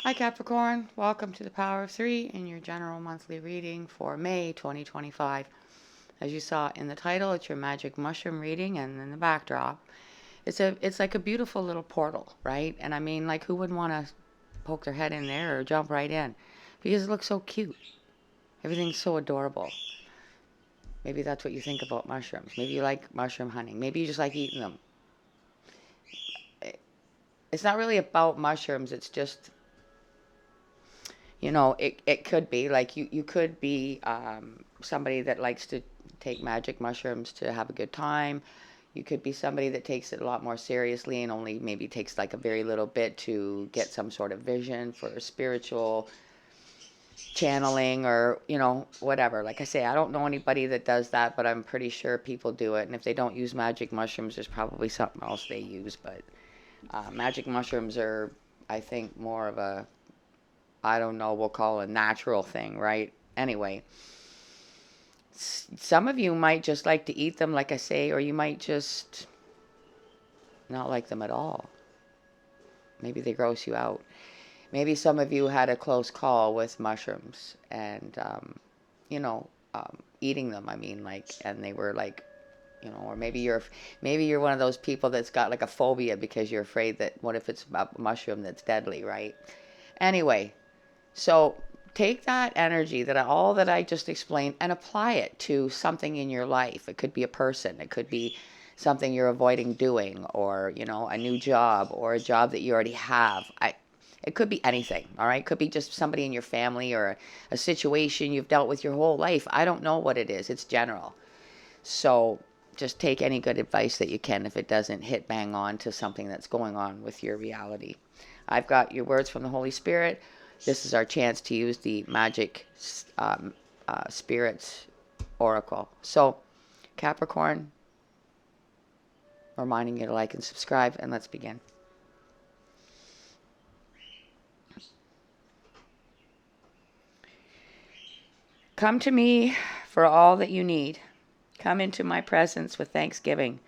Hi Capricorn, welcome to the Power of Three in your general monthly reading for May 2025. As you saw in the title, it's your magic mushroom reading, and in the backdrop, it's like a beautiful little portal, right? And I mean, like, who wouldn't want to poke their head in there or jump right in? Because it looks so cute. Everything's so adorable. Maybe that's what you think about mushrooms. Maybe you like mushroom hunting. Maybe you just like eating them. It's not really about mushrooms. It's just, it could be like you could be somebody that likes to take magic mushrooms to have a good time. You could be somebody that takes it a lot more seriously and only maybe takes like a very little bit to get some sort of vision for spiritual channeling, or whatever. Like I say, I don't know anybody that does that, but I'm pretty sure people do it. And if they don't use magic mushrooms, there's probably something else they use. But magic mushrooms are, I think, more of a, I don't know, we'll call it a natural thing, right? Anyway, some of you might just like to eat them, like I say, or you might just not like them at all. Maybe they gross you out. Maybe some of you had a close call with mushrooms and, eating them. I mean, like, and they were like, or maybe you're one of those people that's got like a phobia because you're afraid that what if it's a mushroom that's deadly, right? Anyway, so take that energy, all that I just explained, and apply it to something in your life. It could be a person. It could be something you're avoiding doing, or, a new job, or a job that you already have. It could be anything, all right? It could be just somebody in your family, or a situation you've dealt with your whole life. I don't know what it is. It's general. So just take any good advice that you can if it doesn't hit bang on to something that's going on with your reality. I've got your words from the Holy Spirit. This is our chance to use the magic spirits oracle. So, Capricorn, reminding you to like and subscribe, and let's begin. Come to me for all that you need. Come into my presence with thanksgiving,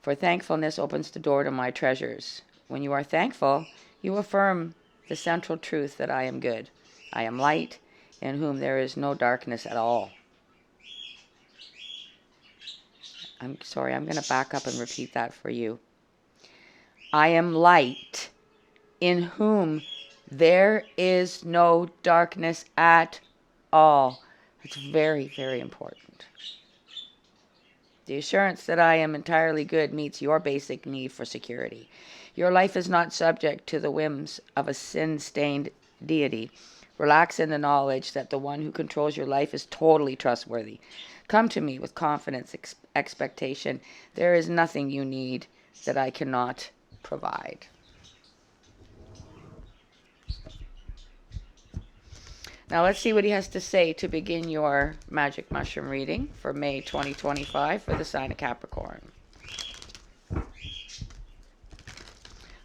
for thankfulness opens the door to my treasures. When you are thankful, you affirm the central truth that I am good. I am light, in whom there is no darkness at all. I'm sorry, I'm going to back up and repeat that for you. I am light, in whom there is no darkness at all. It's very, very important. The assurance that I am entirely good meets your basic need for security. Your life is not subject to the whims of a sin-stained deity. Relax in the knowledge that the one who controls your life is totally trustworthy. Come to me with confidence, expectation. There is nothing you need that I cannot provide. Now let's see what he has to say to begin your magic mushroom reading for May 2025 for the sign of Capricorn.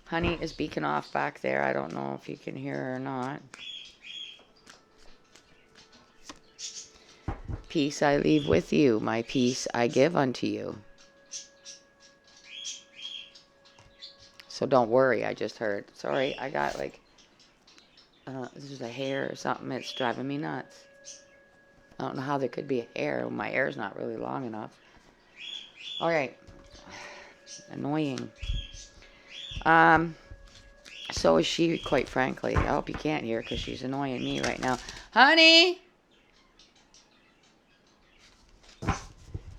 Honey is beaking off back there. I don't know if you can hear her or not. Peace I leave with you. My peace I give unto you. So don't worry, I just heard. Sorry, I got like, this is a hair or something that's driving me nuts. I don't know how there could be a hair. My hair's not really long enough. All right. Annoying. So is she, quite frankly. I hope you can't hear because she's annoying me right now. Honey!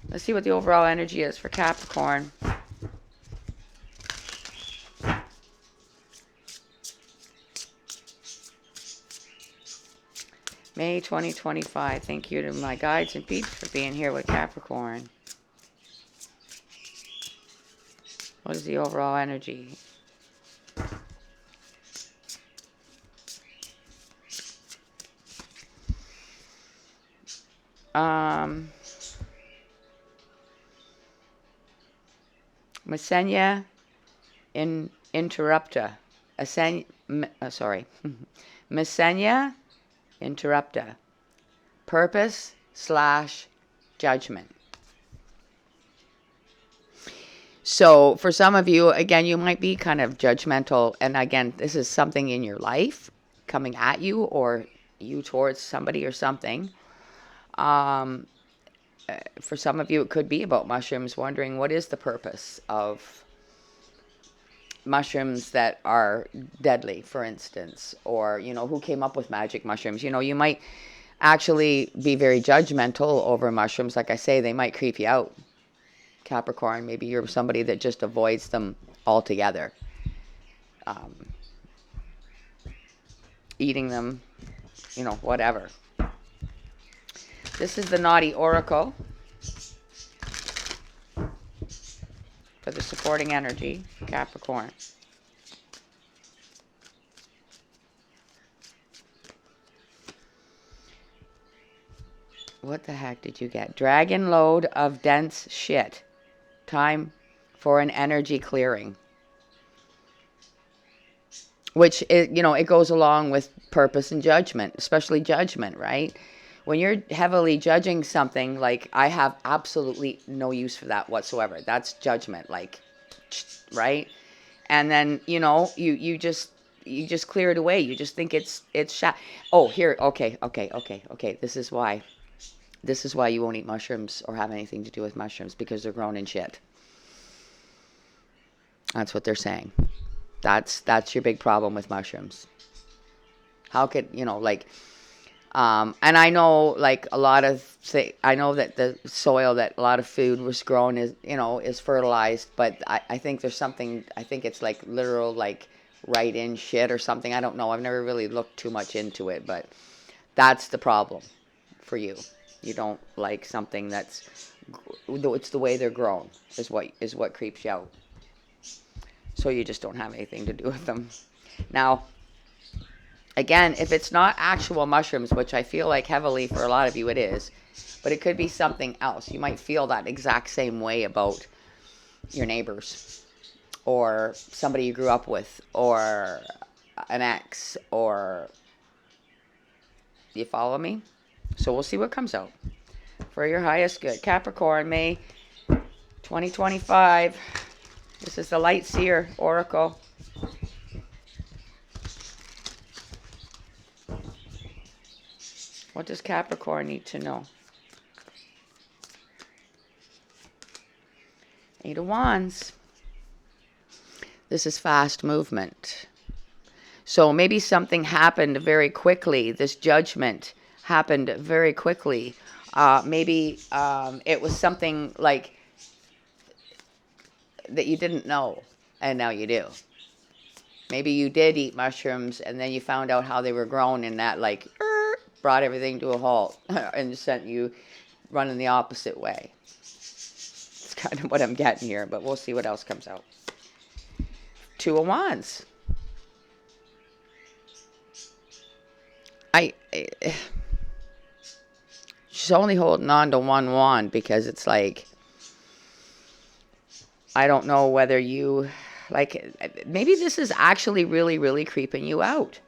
Let's see what the overall energy is for Capricorn. May 2025. Thank you to my guides and peeps for being here with Capricorn. What is the overall energy? Mesenia interrupta. Mesenia interrupta. Purpose / judgment. So for some of you, again, you might be kind of judgmental. And again, this is something in your life. coming at you or you towards somebody or something. Um, for some of you, it could be about mushrooms, wondering what is the purpose of mushrooms that are deadly, for instance, or, who came up with magic mushrooms. You might actually be very judgmental over mushrooms. Like I say, they might creep you out. Capricorn, maybe you're somebody that just avoids them altogether. Um, Eating them, whatever. This is the Naughty Oracle for the supporting energy, Capricorn. What the heck did you get? Dragon load of dense shit. Time for an energy clearing. Which, it goes along with purpose and judgment, especially judgment, right? When you're heavily judging something, like, I have absolutely no use for that whatsoever. That's judgment, like, right? And then, you just clear it away. You just think it's oh, here, okay. This is why you won't eat mushrooms or have anything to do with mushrooms, because they're grown in shit. That's what they're saying. That's your big problem with mushrooms. How could, and I know, like, I know that the soil that a lot of food was grown is fertilized, but I think there's something, I think it's like literal, like, right in shit or something. I don't know. I've never really looked too much into it, but that's the problem for you. You don't like something it's the way they're grown is what creeps you out. So you just don't have anything to do with them. Now, again, if it's not actual mushrooms, which I feel like heavily for a lot of you it is, but it could be something else. You might feel that exact same way about your neighbors or somebody you grew up with or an ex, or, you follow me? So we'll see what comes out for your highest good. Capricorn, May 2025. This is the Light Seer Oracle. What does Capricorn need to know? Eight of Wands. This is fast movement. So maybe something happened very quickly. This judgment happened very quickly. Maybe it was something like that you didn't know, and now you do. Maybe you did eat mushrooms, and then you found out how they were grown, and that, like, brought everything to a halt and sent you running the opposite way. It's kind of what I'm getting here, but we'll see what else comes out. Two of Wands. She's only holding on to one wand because it's like, I don't know whether you, like, maybe this is actually really, really creeping you out.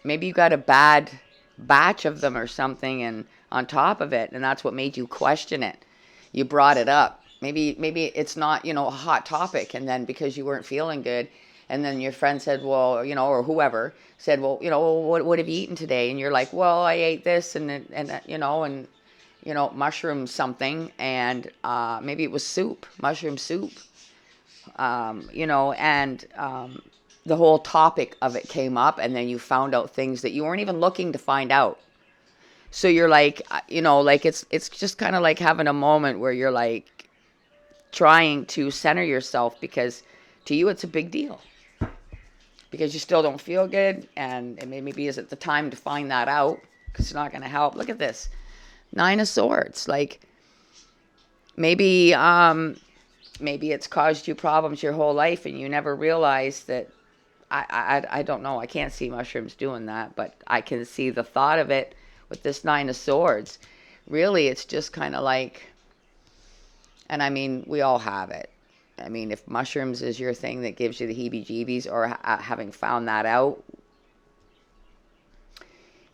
Maybe you got a bad batch of them or something, and on top of it, and that's what made you question it. You brought it up. Maybe it's not, a hot topic, and then because you weren't feeling good, and then your friend said, well, or whoever said, well, what have you eaten today? And you're like, well, I ate this and mushroom something, and maybe it was soup, mushroom soup, the whole topic of it came up, and then you found out things that you weren't even looking to find out. So you're like, like it's just kind of like having a moment where you're like trying to center yourself, because to you it's a big deal. Because you still don't feel good, and maybe is it the time to find that out? Because it's not going to help. Look at this, 9 of Swords. Like, maybe it's caused you problems your whole life, and you never realized that. I don't know. I can't see mushrooms doing that, but I can see the thought of it with this 9 of Swords. Really, it's just kind of like, and I mean, we all have it. I mean, if mushrooms is your thing that gives you the heebie-jeebies, or having found that out,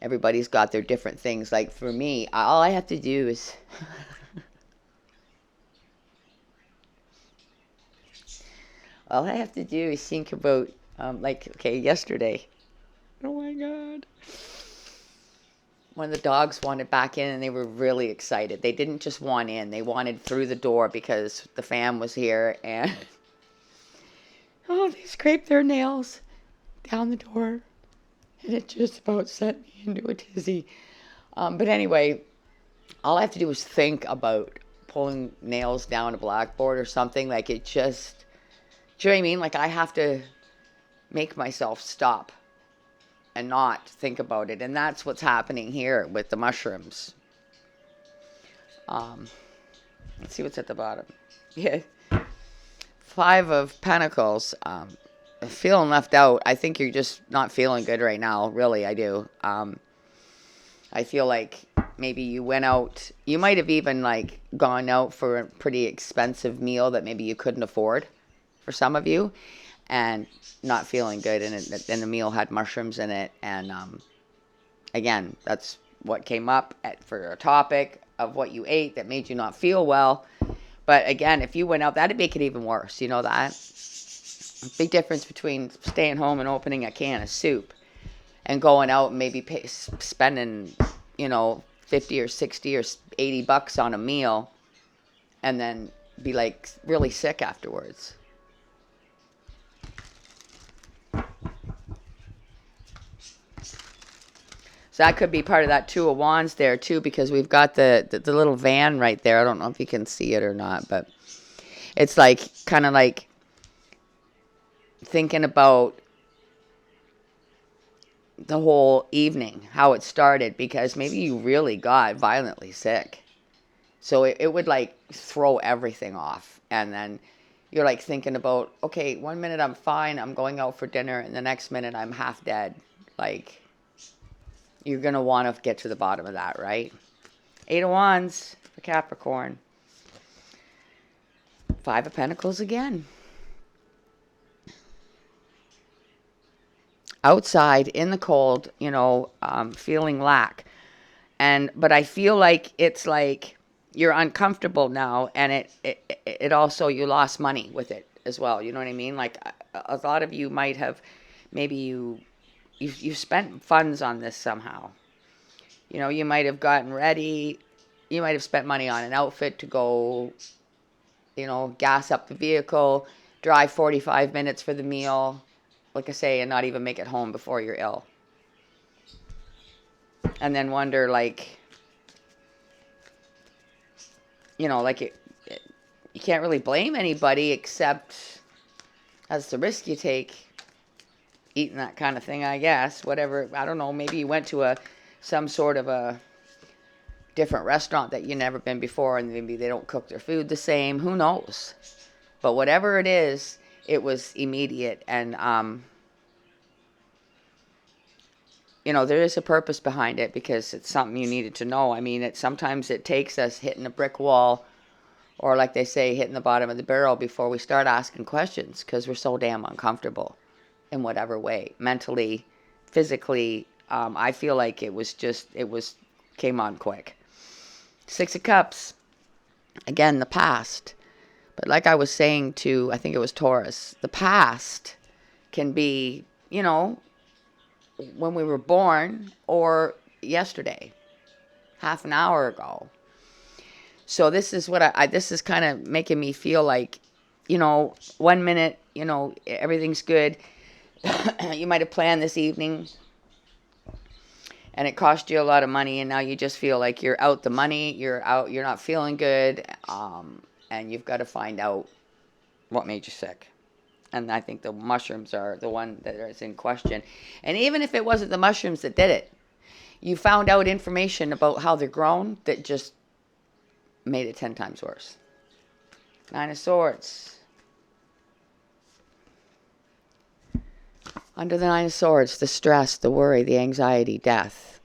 everybody's got their different things. Like, for me, all I have to do is All I have to do is think about, okay, yesterday. Oh my God. One of the dogs wanted back in and they were really excited. They didn't just want in, they wanted through the door because the fam was here and oh, they scraped their nails down the door and it just about sent me into a tizzy. But anyway, all I have to do is think about pulling nails down a blackboard or something. Like it just, do you know what I mean? Like I have to make myself stop and not think about it. And that's what's happening here with the mushrooms. Let's see what's at the bottom. Yeah. 5 of Pentacles. Feeling left out. I think you're just not feeling good right now. Really, I do. I feel like maybe you went out. You might have even like gone out for a pretty expensive meal that maybe you couldn't afford for some of you. And not feeling good, and the meal had mushrooms in it, and again, that's what came up for a topic of what you ate that made you not feel well. But again, if you went out, that'd make it even worse. You know that? Big difference between staying home and opening a can of soup and going out and maybe spending, 50 or 60 or $80 on a meal and then be like really sick afterwards. So that could be part of that 2 of Wands there too, because we've got the little van right there. I don't know if you can see it or not, but it's like kind of like thinking about the whole evening, how it started, because maybe you really got violently sick. So it would like throw everything off. And then you're like thinking about, okay, 1 minute I'm fine, I'm going out for dinner, and the next minute I'm half dead. Like, you're going to want to get to the bottom of that, right? 8 of Wands for Capricorn. 5 of Pentacles again. Outside in the cold, feeling lack. But I feel like it's like you're uncomfortable now, and it also, you lost money with it as well. You know what I mean? Like a lot of you might have, maybe you spent funds on this somehow. You might have gotten ready. You might have spent money on an outfit to go, gas up the vehicle, drive 45 minutes for the meal, like I say, and not even make it home before you're ill. And then wonder, like, you can't really blame anybody except that's the risk you take. Eating that kind of thing, I guess. Whatever, I don't know, maybe you went to some sort of a different restaurant that you've never been before, and maybe they don't cook their food the same. Who knows? But whatever it is, it was immediate. And, there is a purpose behind it, because it's something you needed to know. I mean, sometimes it takes us hitting a brick wall, or like they say, hitting the bottom of the barrel before we start asking questions, because we're so damn uncomfortable. In whatever way, mentally, physically, I feel like it came on quick. 6 of Cups, again, the past. But like I was saying to, I think it was Taurus, the past can be, when we were born or yesterday, half an hour ago. So this is what this is kind of making me feel like, 1 minute, everything's good. You might have planned this evening and it cost you a lot of money, and now you just feel like you're out the money, you're not feeling good, and you've got to find out what made you sick. And I think the mushrooms are the one that is in question. And even if it wasn't the mushrooms that did it, you found out information about how they're grown that just made it 10 times worse. 9 of Swords. Under the 9 of Swords, the stress, the worry, the anxiety, death.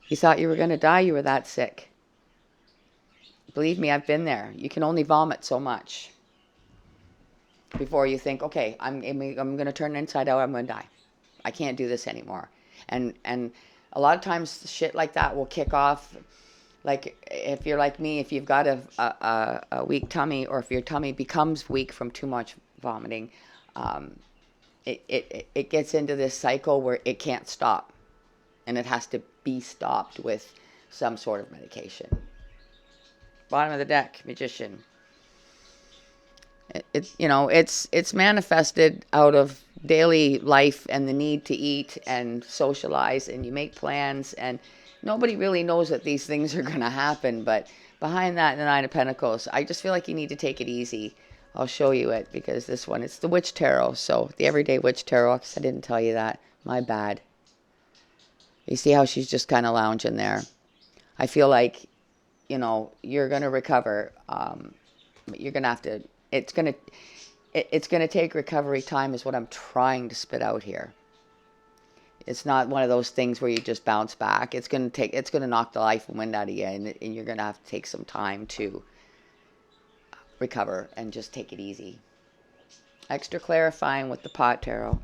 You thought you were going to die, you were that sick. Believe me, I've been there. You can only vomit so much before you think, okay, I'm going to turn inside out, I'm going to die. I can't do this anymore. And a lot of times shit like that will kick off. Like if you're like me, if you've got a weak tummy, or if your tummy becomes weak from too much vomiting, it gets into this cycle where it can't stop, and it has to be stopped with some sort of medication. Bottom of the deck, Magician. It's manifested out of daily life and the need to eat and socialize, and you make plans, and nobody really knows that these things are going to happen. But behind that, the Nine of Pentacles, I just feel like you need to take it easy. I'll show you it, because this one, it's the Witch Tarot. So the Everyday Witch Tarot, I didn't tell you that. My bad. You see how she's just kind of lounging there. I feel like, you're going to recover. You're going to have to, it's going to take recovery time, is what I'm trying to spit out here. It's not one of those things where you just bounce back. It's going to knock the life and wind out of you, and you're going to have to take some time to recover and just take it easy. Extra clarifying with the Pot Tarot.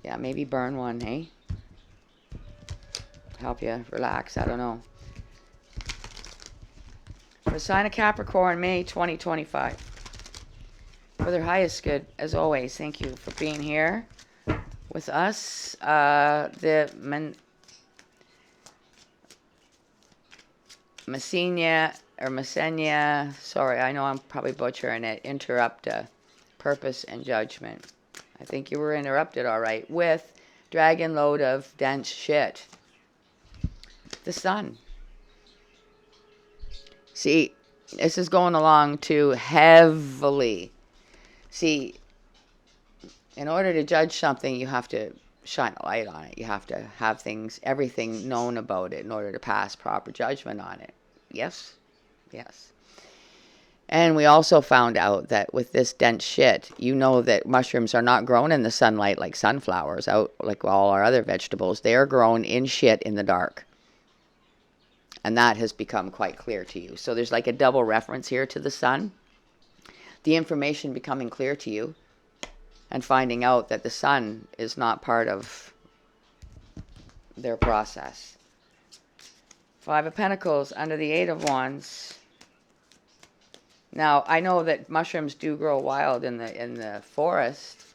Yeah, maybe burn one, hey? Help you relax, I don't know. For the sign of Capricorn, May 2025. For their highest good, as always, thank you for being here with us. Messenia, sorry, I know I'm probably butchering it. Interrupt, purpose, and judgment. I think you were interrupted, all right, with dragon load of dense shit. The Sun. See, this is going along too heavily. See, in order to judge something, you have to shine a light on it. You have to have everything known about it in order to pass proper judgment on it. Yes? Yes. And we also found out that with this dense shit, that mushrooms are not grown in the sunlight like sunflowers, out like all our other vegetables. They are grown in shit in the dark. And that has become quite clear to you. So there's like a double reference here to the sun. The information becoming clear to you, and finding out that the sun is not part of their process. Five of Pentacles under the Eight of Wands. Now, I know that mushrooms do grow wild in the forest.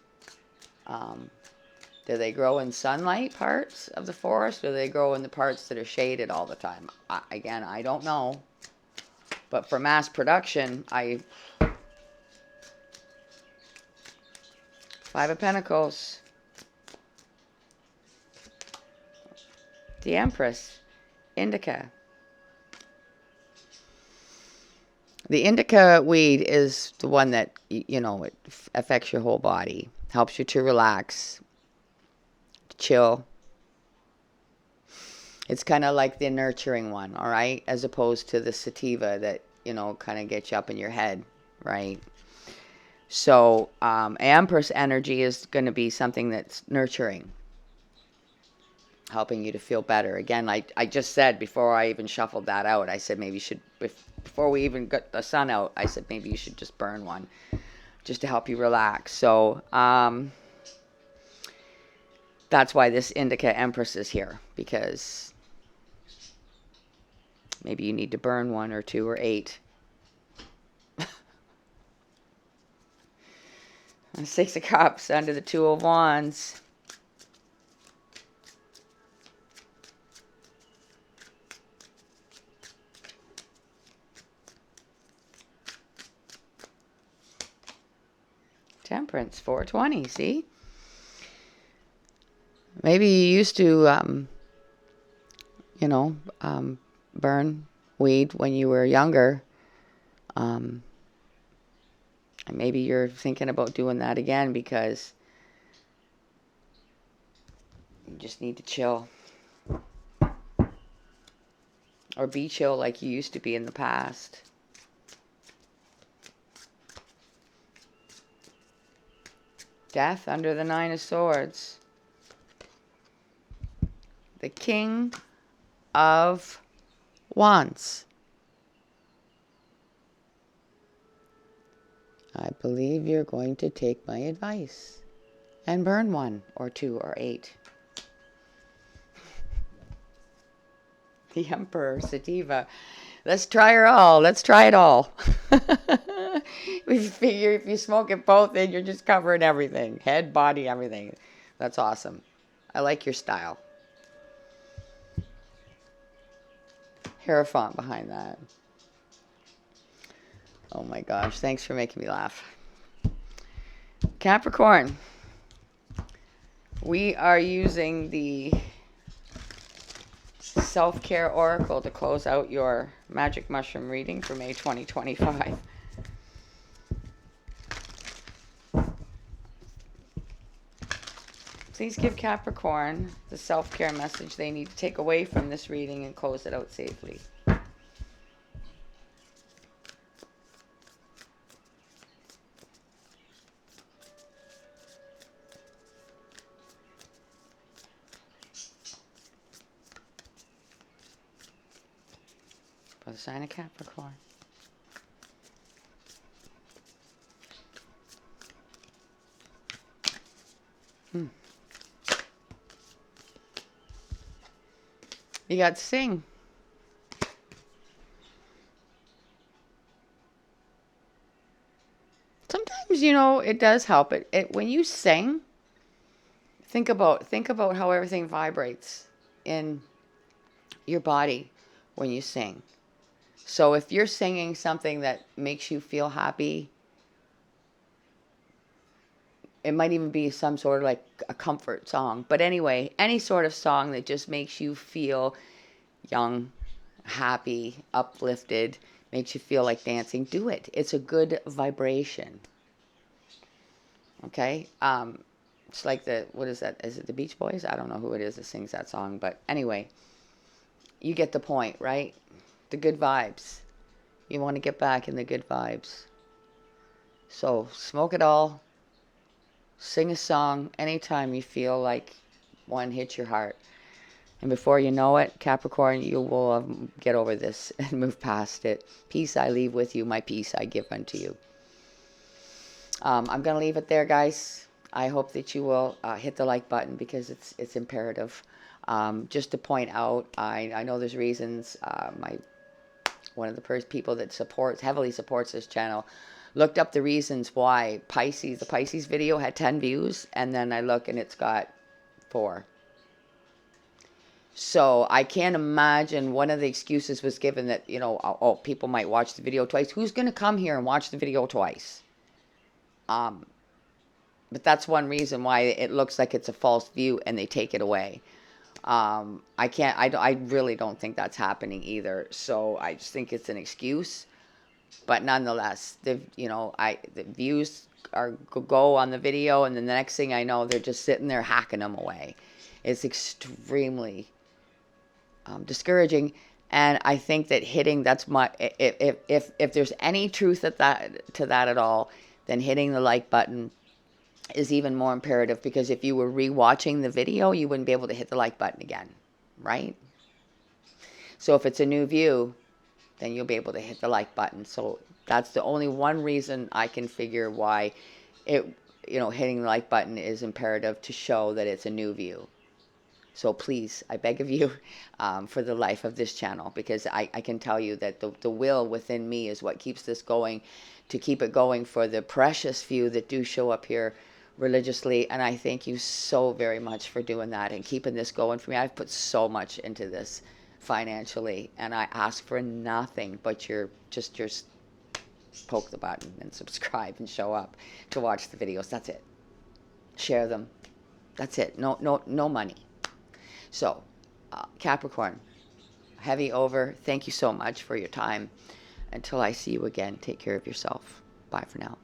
Do they grow in sunlight parts of the forest, or do they grow in the parts that are shaded all the time? Again, I don't know. But for mass production, Five of Pentacles. The Empress. Indica. The indica weed is the one that, it affects your whole body. Helps you to relax. Chill. It's kind of like the nurturing one, all right? As opposed to the sativa that, kind of gets you up in your head, right? So, Empress energy is going to be something that's nurturing. Helping you to feel better. Again, I just said before I even shuffled that out, I said maybe you should, before we even got the sun out, I said maybe you should just burn one just to help you relax. So, that's why this Indica Empress is here, because maybe you need to burn 1 or 2 or 8. Six of Cups under the Two of Wands. Temperance, 420, see? Maybe you used to, burn weed when you were younger. And maybe you're thinking about doing that again because you just need to chill. Or be chill like you used to be in the past. Death under the Nine of Swords. The King of Wands. I believe you're going to take my advice and burn 1 or 2 or 8. The Emperor, Sativa. Let's try her all. Let's try it all. We figure if you smoke it both, then you're just covering everything. Head, body, everything. That's awesome. I like your style. Hierophant behind that. Oh my gosh, thanks for making me laugh. Capricorn. We are using the Self-Care Oracle to close out your magic mushroom reading for May 2025. Please give Capricorn the self-care message they need to take away from this reading and close it out safely. For the sign of Capricorn. You got to sing. Sometimes, you know, it does help. When you sing, think about how everything vibrates in your body when you sing. So if you're singing something that makes you feel happy, it might even be some sort of like a comfort song. But anyway, any sort of song that just makes you feel young, happy, uplifted, makes you feel like dancing, do it. It's a good vibration. Okay? It's like what is that? Is it the Beach Boys? I don't know who it is that sings that song. But anyway, you get the point, right? The good vibes. You want to get back in the good vibes. So smoke it all. Sing a song anytime you feel like one hits your heart. And before you know it, Capricorn, you will get over this and move past it. Peace I leave with you. My peace I give unto you. I'm going to leave it there, guys. I hope that you will hit the like button because it's imperative. Just to point out, I know there's reasons. One of the people that heavily supports this channel looked up the reasons why the Pisces video had 10 views, and then I look and it's got 4. So I can't imagine one of the excuses was given that, you know, oh, people might watch the video twice. Who's going to come here and watch the video twice? But that's one reason why it looks like it's a false view and they take it away. I really don't think that's happening either. So I just think it's an excuse. But nonetheless, the views go on the video, and then the next thing I know, they're just sitting there hacking them away. It's extremely discouraging, and I think that if there's any truth to that at all, then hitting the like button is even more imperative, because if you were rewatching the video, you wouldn't be able to hit the like button again, right? So if it's a new view, then you'll be able to hit the like button. So that's the only one reason I can figure why hitting the like button is imperative, to show that it's a new view. So please, I beg of you, for the life of this channel, because I can tell you that the will within me is what keeps this going, to keep it going for the precious few that do show up here religiously. And I thank you so very much for doing that and keeping this going for me. I've put so much into this financially, and I ask for nothing but your poke the button and subscribe and show up to watch the videos. That's it. Share them. That's it. No money. So, Capricorn, heavy over. Thank you so much for your time. Until I see you again, take care of yourself. Bye for now.